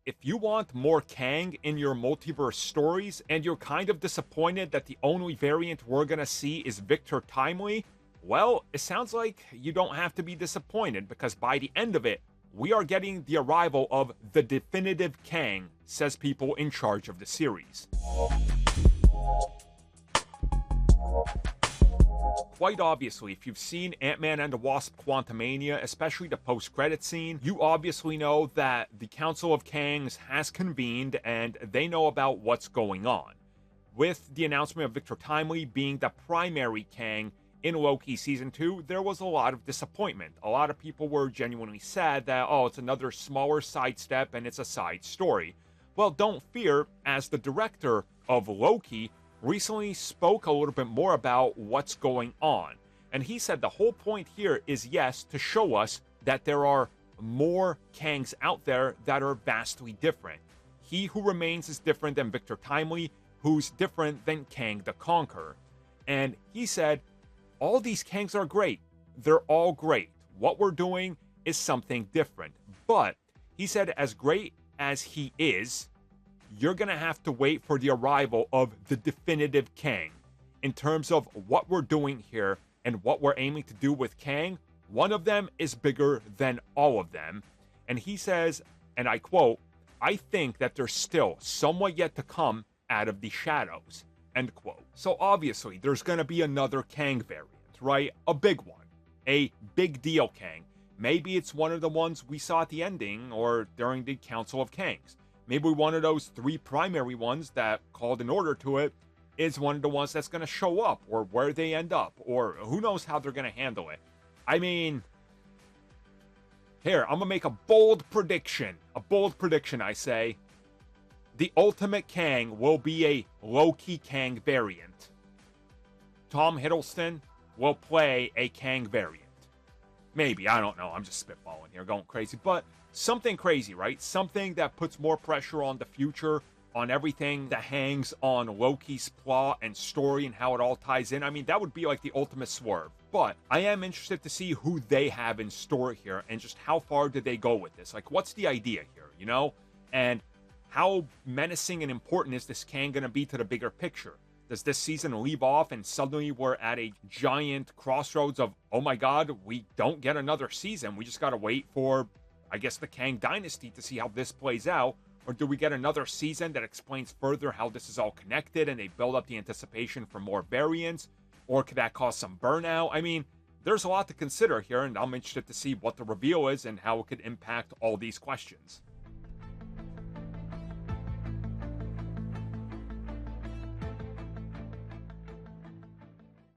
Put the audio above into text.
if you want more Kang in your multiverse stories and you're kind of disappointed that the only variant we're gonna see is Victor Timely, well, it sounds like you don't have to be disappointed, because by the end of it, we are getting the arrival of the definitive Kang, says people in charge of the series. Quite obviously, if you've seen Ant-Man and the Wasp: Quantumania, especially the post-credit scene, you obviously know that the Council of Kangs has convened and they know about what's going on. With the announcement of Victor Timely being the primary Kang in Loki Season 2, there was a lot of disappointment. A lot of people were genuinely sad that, oh, it's another smaller sidestep and it's a side story. Well, don't fear, as the director of Loki recently spoke a little bit more about what's going on. And he said the whole point here is, yes, to show us that there are more Kangs out there that are vastly different. He who remains is different than Victor Timely, who's different than Kang the Conqueror. And he said, all these Kangs are great. They're all great. What we're doing is something different. But he said, as great as he is, you're going to have to wait for the arrival of the definitive Kang. In terms of what we're doing here and what we're aiming to do with Kang, one of them is bigger than all of them. And he says, and I quote, "I think that there's still somewhat yet to come out of the shadows," end quote. So obviously, there's going to be another Kang variant, right? A big one. A big deal Kang. Maybe it's one of the ones we saw at the ending or during the Council of Kangs. Maybe one of those three primary ones that called an order to it is one of the ones that's going to show up, or where they end up, or who knows how they're going to handle it. I mean, here, I'm going to make a bold prediction. A bold prediction, I say. The ultimate Kang will be a Loki Kang variant. Tom Hiddleston will play a Kang variant. Maybe, I don't know. I'm just spitballing here, going crazy. But something crazy, right? Something that puts more pressure on the future, on everything that hangs on Loki's plot and story and how it all ties in. I mean, that would be like the ultimate swerve. But I am interested to see who they have in store here and just how far do they go with this. Like, what's the idea here, you know? And how menacing and important is this Kang going to be to the bigger picture? Does this season leave off and suddenly we're at a giant crossroads of, oh my god, we don't get another season. We just got to wait for, I guess, the Kang Dynasty to see how this plays out? Or do we get another season that explains further how this is all connected and they build up the anticipation for more variants? Or could that cause some burnout? I mean, there's a lot to consider here, and I'm interested to see what the reveal is and how it could impact all these questions.